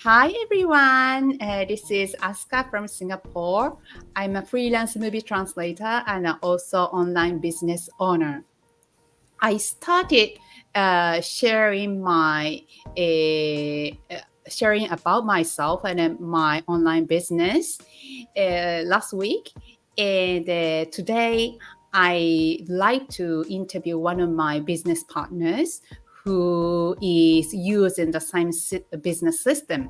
Hi everyone, this is Aska from Singapore. I'm a freelance movie translator and also online business owner. I started sharing my sharing about myself and my online business last week, and today I like to interview one of my business partners who is using the same business system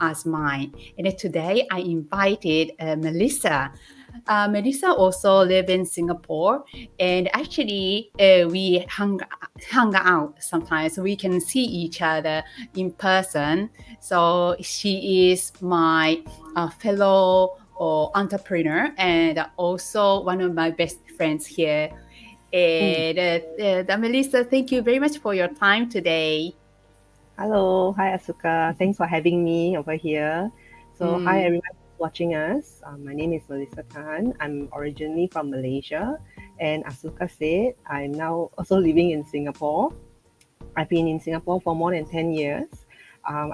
as mine. And today I invited Melissa. Melissa also live in Singapore, and actually we hung out sometimes. We can see each other in person. So she is my fellow entrepreneur and also one of my best friends here. Mm. And Melissa, thank you very much for your time today. Hello, hi Asuka. Thanks for having me over here. So, hi Mm. everyone who's watching us. My name is Melissa Tan. I'm originally from Malaysia, and Asuka said I'm now also living in Singapore. I've been in Singapore for more than 10 years. I'm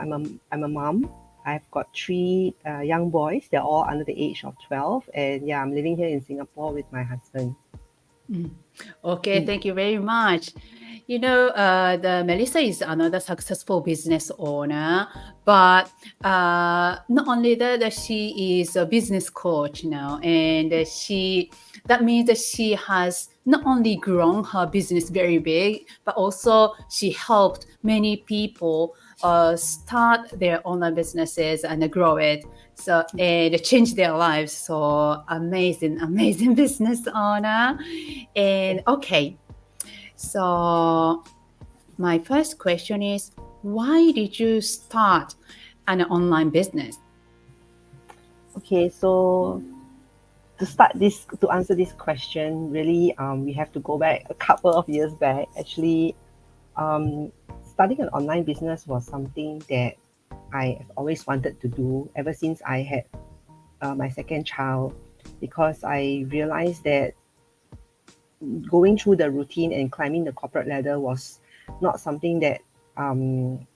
a mom. I've got three young boys. They're all under the age of 12, and yeah, I'm living here in Singapore with my husband. Mm. Okay, Mm. thank you very much. You know, the Melissa is another successful business owner, but not only that she is a business coach now, and that means that she has not only grown her business very big, but also she helped many people start their online businesses and grow it. So and change their lives. So amazing, amazing business owner. And okay, so my first question is, why did you start an online business? Okay, so to answer this question, really, we have to go back a couple of years back. Actually, um, starting an online business was something that I have always wanted to do ever since I had my second child, because I realized that going through the routine and climbing the corporate ladder was not something that um,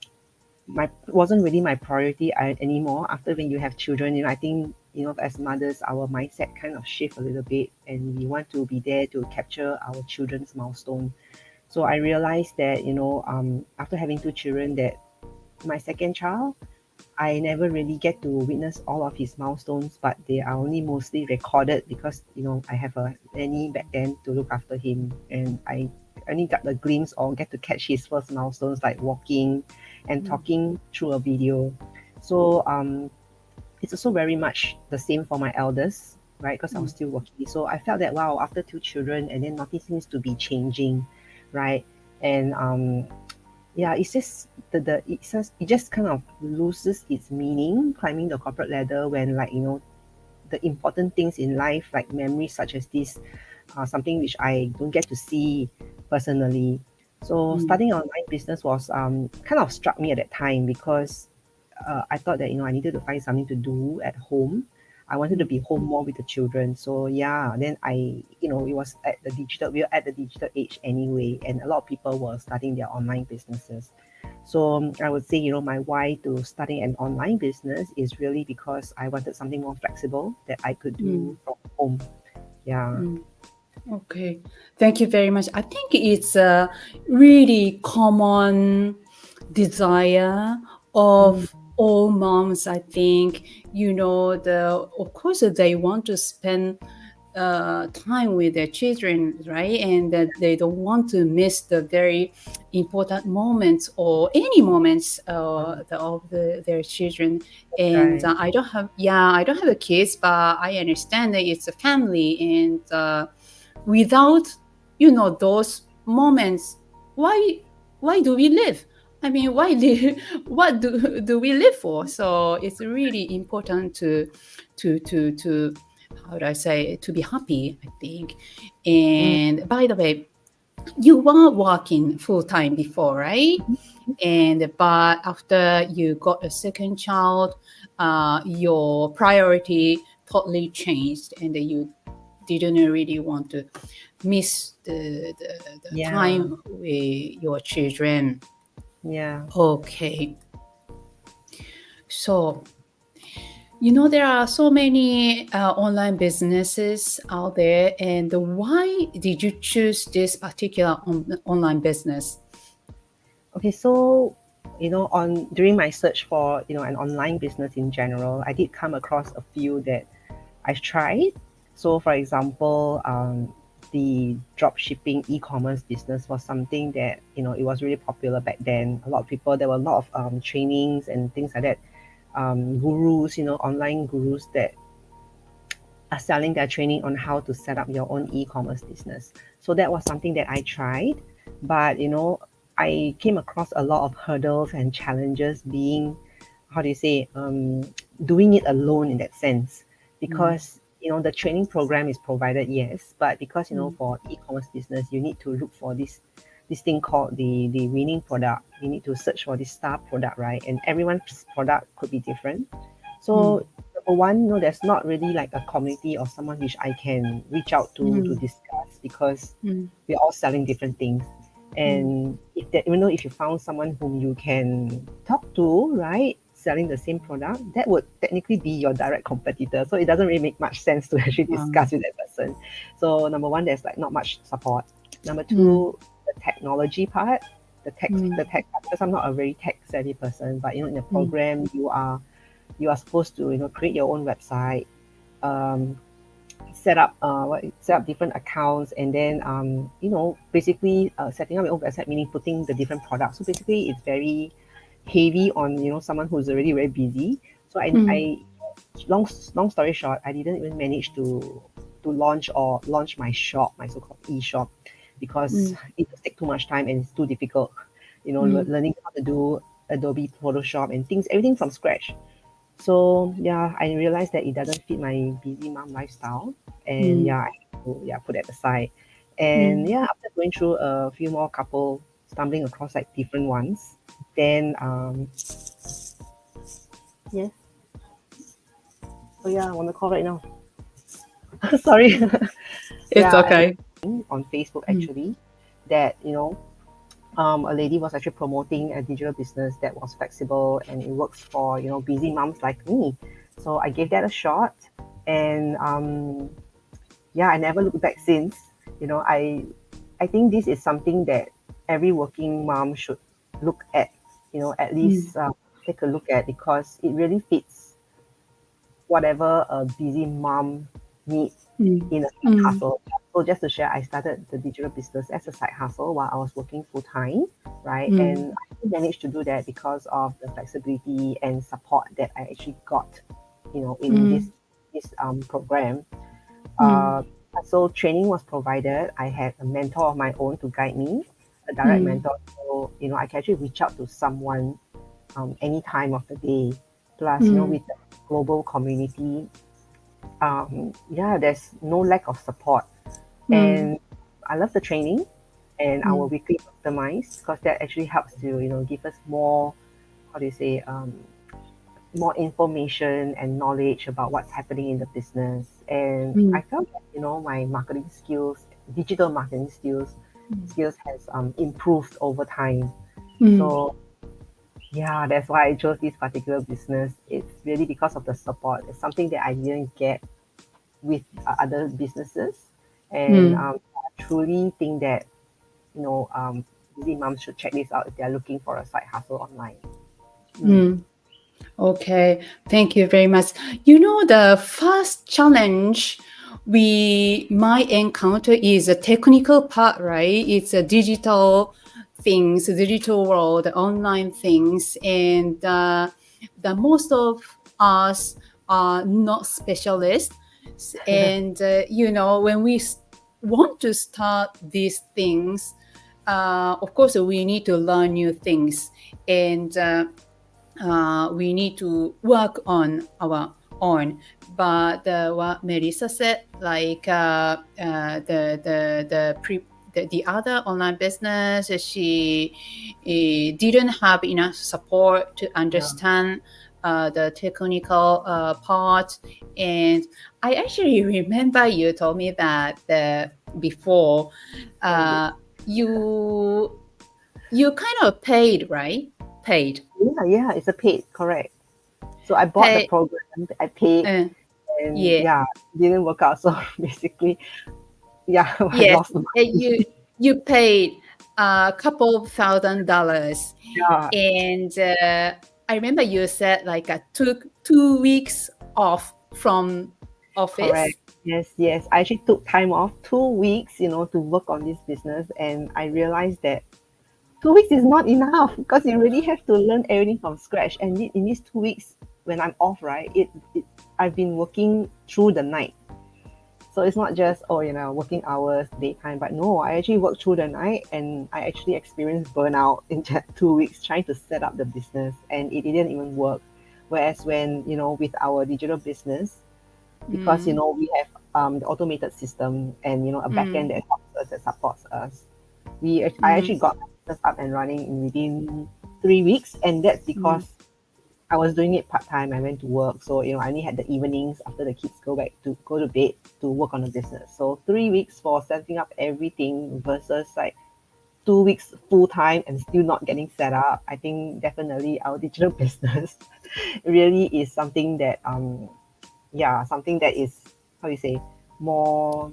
my wasn't really my priority anymore. After when you have children, I think as mothers, our mindset kind of shift a little bit, and we want to be there to capture our children's milestone. So I realized that after having two children, that my second child, I never really get to witness all of his milestones, but they are only mostly recorded because I have a nanny back then to look after him, and I only got the glimpse or get to catch his first milestones like walking and Mm, talking through a video. So it's also very much the same for my eldest, right? Because I was mm, still working. So I felt that wow, after two children, and then nothing seems to be changing, right? And yeah, it's just it just kind of loses its meaning climbing the corporate ladder when, like, the important things in life, like memories such as this, are something which I don't get to see personally. So mm, starting an online business was kind of struck me at that time, because I thought that I needed to find something to do at home. I wanted to mm, be home more with the children. So yeah, then it was we were at the digital age anyway, and a lot of people were starting their online businesses. So I would say, my why to starting an online business is really because I wanted something more flexible that I could do mm, from home. Yeah. mm. Okay, thank you very much. I think it's a really common desire Mm, of all moms. I think of course they want to spend time with their children, right? And that they don't want to miss the very important moments or any moments their children. that's And right. I don't have a kids, but I understand that it's a family, and without those moments, why do we live? I mean, why live? What do we live for? So it's really important to how do I say, to be happy, I think. Mm, And by the way, you were working full time before, right? And but after you got a second child, your priority totally changed, and you didn't really want to miss the yeah. time with your children. Yeah. Okay. So, you know, there are so many online businesses out there, and why did you choose this particular online business? Okay, so on during my search for an online business in general, I did come across a few that I've tried. So, for example, the drop shipping e-commerce business was something that it was really popular back then. A lot of people, there were a lot of trainings and things like that. Gurus, online gurus that are selling their training on how to set up your own e-commerce business. So that was something that I tried, but I came across a lot of hurdles and challenges being, how do you say, doing it alone in that sense, because the training program is provided, yes, but because for e-commerce business you need to look for this thing called the winning product. You need to search for this star product, right? And everyone's product could be different. So number one, there's not really like a community or someone which I can reach out to discuss, because we're all selling different things. And even though if you found someone whom you can talk to, right, selling the same product, that would technically be your direct competitor. So it doesn't really make much sense to actually discuss with that person. So number one, there's like not much support. Number two, the technology part, the tech, because I'm not a very tech savvy person, but in the program you are supposed to create your own website, set up different accounts, and then basically setting up your own website, meaning putting the different products. So basically it's very heavy on someone who's already very busy. So I long story short, I didn't even manage to launch my shop, my so-called e-shop, because it would take too much time and it's too difficult, learning how to do Adobe Photoshop and everything from scratch. So yeah, I realized that it doesn't fit my busy mom lifestyle, and I had to, put that aside. And after going through a few more couple, stumbling across like different ones, then yes. Oh yeah, I'm on the call right now. Sorry. It's okay. On Facebook actually, that a lady was actually promoting a digital business that was flexible and it works for busy moms like me. So I gave that a shot, and I never looked back since. I think this is something that every working mom should look at. At least take a look at, because it really fits whatever a busy mom needs in a side hustle. So just to share, I started the digital business as a side hustle while I was working full time, right? And I managed to do that because of the flexibility and support that I actually got, in this program. So training was provided. I had a mentor of my own to guide me, a direct mentor. So I can actually reach out to someone any time of the day. Plus, with the global community, there's no lack of support. And I love the training and our weekly optimize, because that actually helps to give us more, how do you say, more information and knowledge about what's happening in the business. And I felt that my marketing skills, digital marketing skills has improved over time. So yeah, that's why I chose this particular business. It's really because of the support. It's something that I didn't get with other businesses. And I truly think that busy moms should check this out if they're looking for a side hustle online. Okay, thank you very much. The first challenge we might encounter is a technical part, right? It's a digital things, digital world, online things, and the most of us are not specialists. And when we want to start these things, of course we need to learn new things, and we need to work on our own. But what Melissa said, like the other online business, she didn't have enough support to understand the technical part. And I actually remember you told me that before you kind of paid, right? Paid. Yeah, it's a paid, correct. So I bought the Pay, program, I paid, uh, and yeah, yeah, it didn't work out. So basically, yeah, I yes. lost the You money. you paid a couple $1,000, Yeah, and I remember you said like took 2 weeks off from office. correct. Yes, yes. I actually took time off 2 weeks, to work on this business, and I realized that 2 weeks is not enough because you really have to learn everything from scratch. And in these 2 weeks, when I'm off, right, I've been working through the night. So it's not just, working hours, daytime, but no, I actually worked through the night and I actually experienced burnout in just 2 weeks trying to set up the business and it didn't even work. Whereas when, with our digital business, because, Mm, we have the automated system and, a backend mm, that helps us, that supports us, I mm, actually got my business up and running in within 3 weeks. And that's mm, because I was doing it part time. I went to work, so I only had the evenings after the kids go to bed to work on the business. So 3 weeks for setting up everything versus like 2 weeks full time and still not getting set up. I think definitely our digital business really is something that something that is, how do you say, more,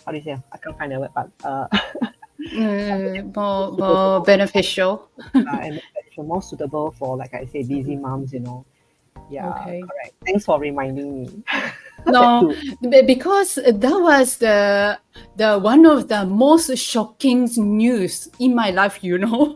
how do you say, I can't find the word, but more suitable, beneficial. and more suitable for, like I say, busy moms. Yeah, Okay. correct. Thanks for reminding me that No, too. because that was the one of the most shocking news in my life. Oh,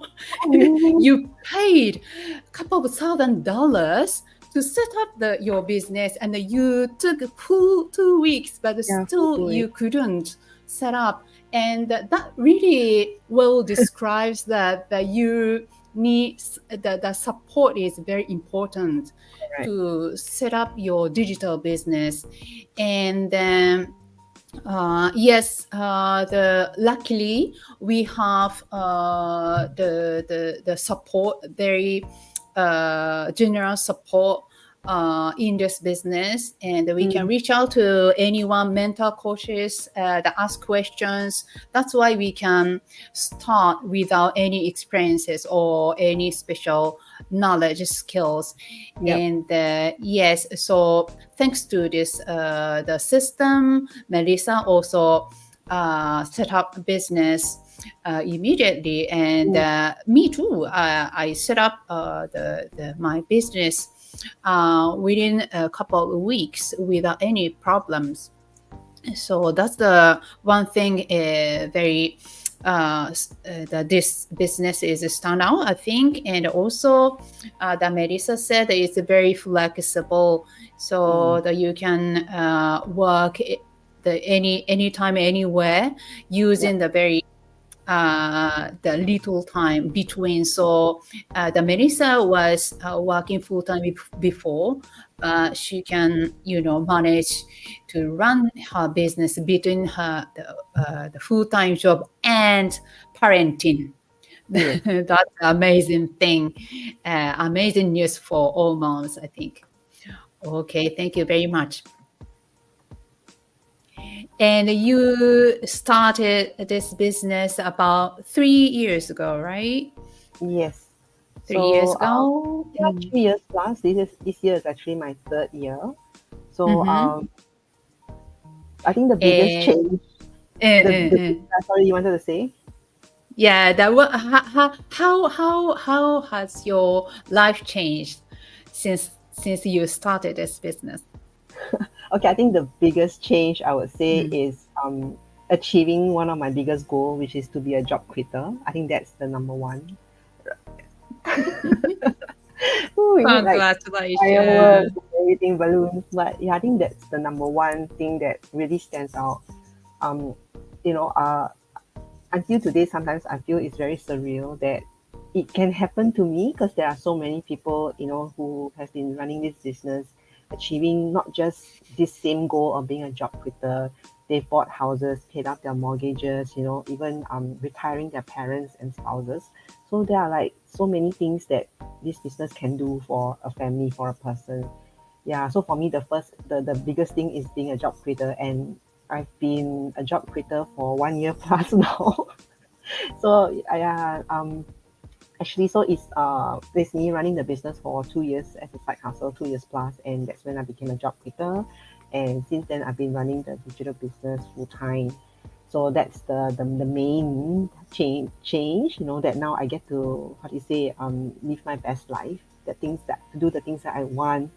really? You paid a couple of $1,000 to set up your business, and you took full 2 weeks, but Yeah, full still 2 weeks. you couldn't set up. And that really well describes that you need the support is very important Correct. to set up your digital business. And then yes, the luckily we have the support, very general support in this business, and we can Mm, reach out to anyone, mentor coaches that ask questions. That's why we can start without any experiences or any special knowledge skills. yep. And yes, so thanks to this the system, Melissa also set up a business immediately, and Mm, me too. I set up my business within a couple of weeks without any problems. So that's the one thing very that this business is a standout, I think. And also that Melissa said it's very flexible, mm, so that you can work anytime anywhere yep. using the little time between. So the Melissa was working full time before. She can, manage to run her business between the full time job and parenting. Yes. That's an amazing thing, amazing news for all moms, I think. Okay, thank you very much. And you started this business about 3 years ago, right? Yes. 3 years So, ago. yeah, 3 years plus. This year is actually my third year. So, Mm-hmm. I think the biggest And, change, uh. sorry, you wanted to say? Yeah, that was how has your life changed since you started this business? Okay, I think the biggest change I would say Mm. is achieving one of my biggest goal, which is to be a job quitter. I think that's the number one. Ooh, we need like fireworks Congratulations. and everything, balloons. But yeah, I think that's the number one thing that really stands out. Um, you know, uh, until today, sometimes I feel it's very surreal that it can happen to me because there are so many people, who have been running this business, achieving not just this same goal of being a job quitter. They've bought houses, paid off their mortgages, even retiring their parents and spouses. So there are like so many things that this business can do for a family, for a person. Yeah, so for me, the biggest thing is being a job quitter, and I've been a job quitter for 1 year plus now. So yeah, Actually, so it's me running the business for 2 years as a side hustle, 2 years plus, and that's when I became a job quitter. And since then, I've been running the digital business full time. So that's the main change. That now I get to, how do you say, live my best life. Do the things that I want,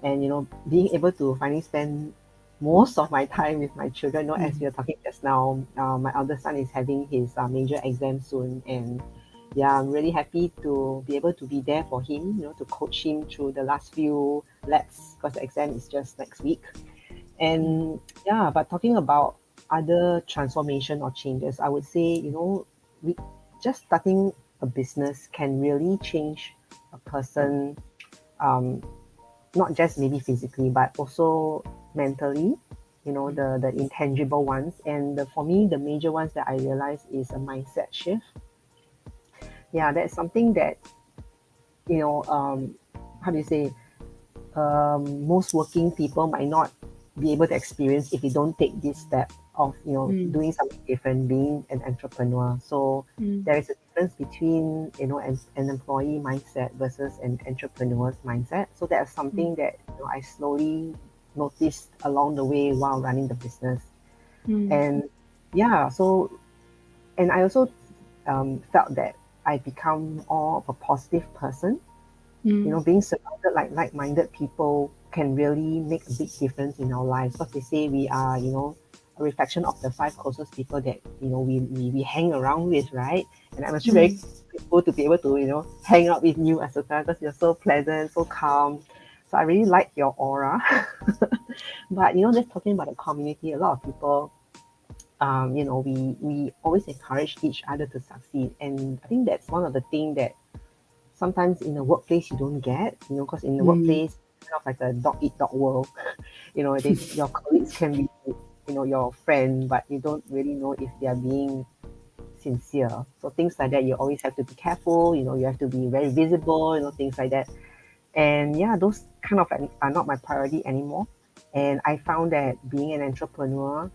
and being able to finally spend most of my time with my children. As we are talking just now, my eldest son is having his major exam soon, and yeah, I'm really happy to be able to be there for him, to coach him through the last few labs, because the exam is just next week. And yeah, but talking about other transformation or changes, I would say, we just starting a business can really change a person, not just maybe physically, but also mentally, the intangible ones. And for me, the major ones that I realized is a mindset shift. Yeah, that's something that, how do you say, most working people might not be able to experience if you don't take this step of doing something different, being an entrepreneur. So there is a difference between an employee mindset versus an entrepreneur's mindset. So that's something that I slowly noticed along the way while running the business. And yeah, so, and I also felt that I become more of a positive person. Being surrounded like-minded people can really make a big difference in our lives, because they say we are, a reflection of the 5 closest people that, we hang around with, right? And I'm actually very grateful to be able to, hang out with you, Asuka, because you're so pleasant, so calm. So I really like your aura. But, just talking about the community, a lot of people, we always encourage each other to succeed. And I think that's one of the things that sometimes in the workplace you don't get, because in the workplace, it's kind of like a dog eat dog world. Your colleagues can be, your friend, but you don't really know if they are being sincere. So things like that, you always have to be careful. You have to be very visible. Things like that. And yeah, those kind of are not my priority anymore. And I found that being an entrepreneur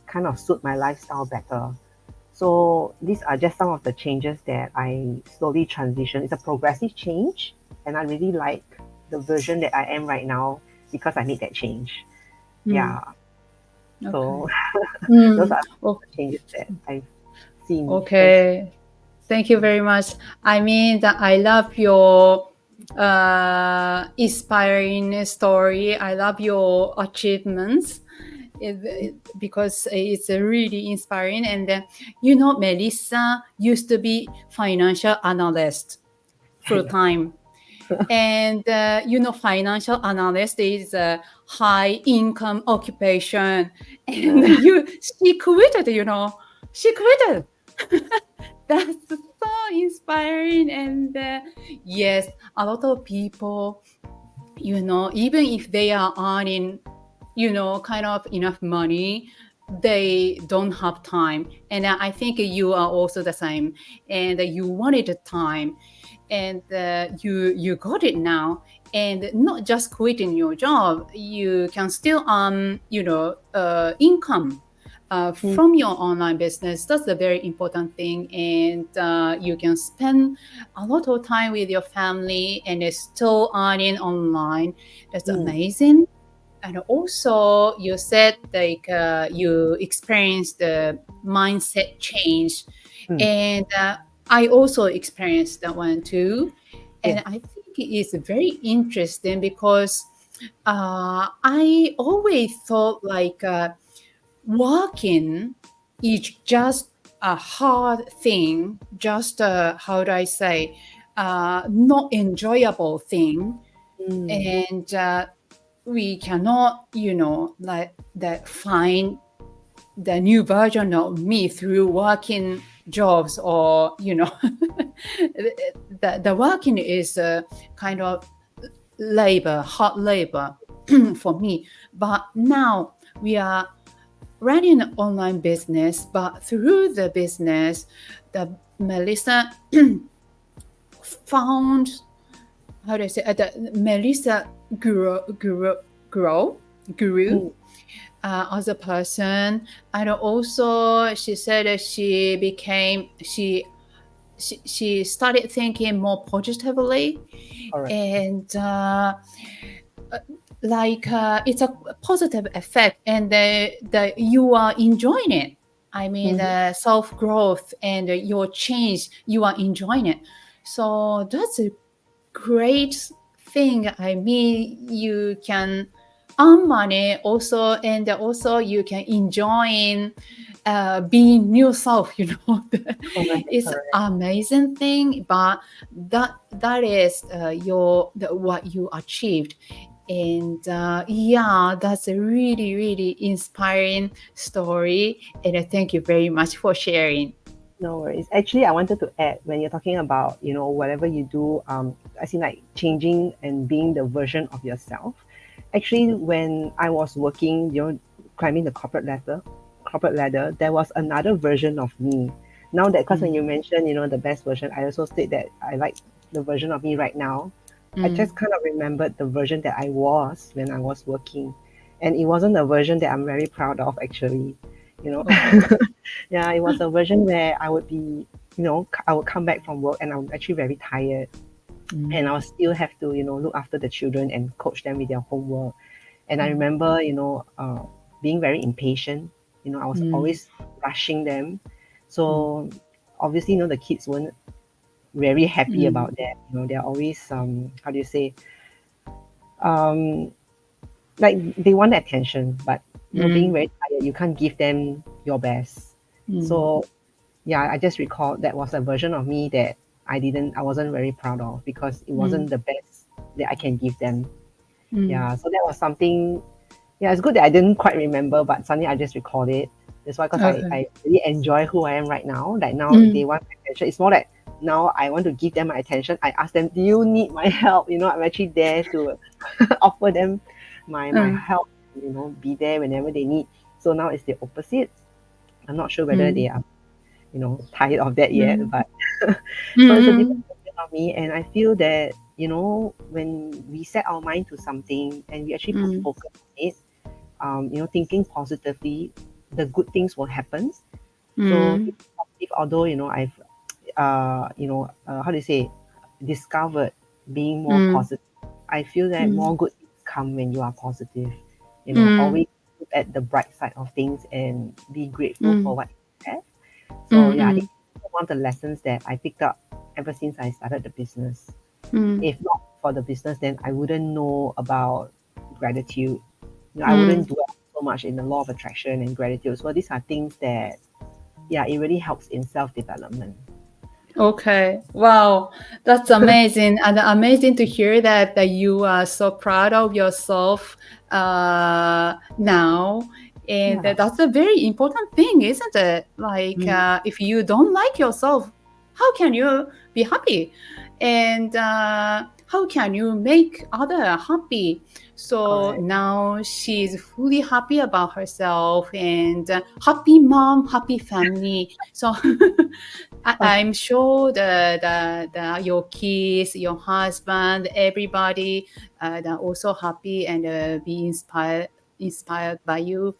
kind of suit my lifestyle better. So these are just some of the changes that I slowly transition. It's a progressive change, and I really like the version that I am right now because I made that change. Yeah. So those are the changes that I've seen. Okay. Thank you very much. I mean, that I love your inspiring story. I love your achievements. Because it's really inspiring. And then, Melissa used to be financial analyst full time. And, financial analyst is a high income occupation. And she quitted, she quitted. That's so inspiring. And yes, a lot of people, even if they are earning kind of enough money, they don't have time. And I think you are also the same, and you wanted the time, and you got it now. And not just quitting your job, you can still income from your online business. That's a very important thing. And you can spend a lot of time with your family and still earning online. That's amazing. And also, you said you experienced the mindset change, and I also experienced that one too. And I think it is very interesting because I always thought working is just a hard thing, just how do I say, not enjoyable thing, and we cannot, find the new version of me through working jobs, or the working is kind of hard labor for me. But now we are running an online business, but through the business, the Melissa found, how do I say, the Melissa grew as a person. And also she said that she she started thinking more positively, Correct. and it's a positive effect, and the you are enjoying it. I mean, Mhm. self growth and your change, you are enjoying it. So that's a great thing. I mean, you can earn money also, and also you can enjoy being new self. Correct. It's Correct. amazing thing, but that is what you achieved. And yeah, that's a really, really inspiring story, and thank you very much for sharing. No worries. Actually, I wanted to add, when you're talking about, whatever you do, I see like changing and being the version of yourself. Actually, when I was working, climbing the corporate ladder, there was another version of me. Now that, because when you Mm, mentioned, the best version, I also state that I like the version of me right now. I mm, just kind of remembered the version that I was when I was working. And it wasn't a version that I'm very proud of, actually. You know, okay. yeah, it was a version where I would be, I would come back from work and I'm actually very tired. And Mm, I'll still have to, look after the children and coach them with their homework. And I mm, remember, being very impatient. I was mm, always rushing them. mm, So obviously, the kids weren't very happy mm, about that. They're always, how do you say, um, like they want attention, but being mm, very tired, you can't give them your best. mm, So yeah, I just recall that was a version of me that I wasn't very proud of because it wasn't mm, the best that I can give them. mm. Yeah, so that was something. Yeah, it's good that I didn't quite remember, but suddenly I just recalled it. That's why, because I, Okay. I really enjoy who I am right now. Like now, if they Mm, want my attention, it's more like now I want to give them my attention. I ask them, do you need my help? I'm actually there to offer them my mm, help, be there whenever they need. So now it's the opposite. I'm not sure whether mm, they are, tired of that yet, mm, but so it's a different mm, version of me. And I feel that, when we set our mind to something and we actually put mm, focus on it, thinking positively, the good things will happen. So mm, thinking positive, although, I've, how do you say, discovered being more mm, positive, I feel that mm, more good things come when you are positive. mm, Always look at the bright side of things and be grateful for mm, what you have. So mm, yeah, I think mm, one of the lessons that I picked up ever since I started the business. mm, If not for the business, then I wouldn't know about gratitude. I mm. wouldn't dwell so much in the law of attraction and gratitude. So these are things that, yeah, it really helps in self-development. Okay. Wow. That's amazing. And amazing to hear that you are so proud of yourself now. And Yeah. that's a very important thing, isn't it? Like, Mm, if you don't like yourself, how can you be happy? And how can you make other happy? So correct. now she's fully happy about herself, and happy mom, happy family. So I'm sure your kids, your husband, everybody, they're also happy and be inspired by you.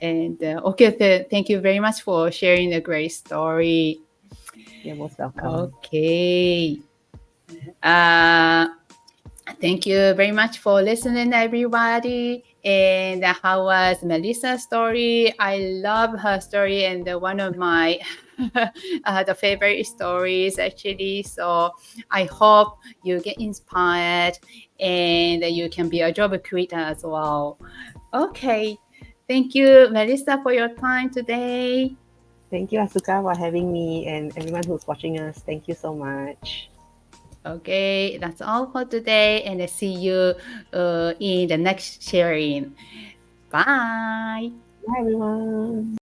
And okay, thank you very much for sharing a great story. You're most welcome. Okay. Uh, Thank you very much for listening, everybody. And how was Melissa's story? I love her story, and one of my the favorite stories actually. So I hope you get inspired and you can be a job creator as well. Okay, thank you, Melissa, for your time today. Thank you, Asuka, for having me, and everyone who's watching us. Thank you so much. Okay, that's all for today, and I see you in the next sharing. Bye. Bye, everyone.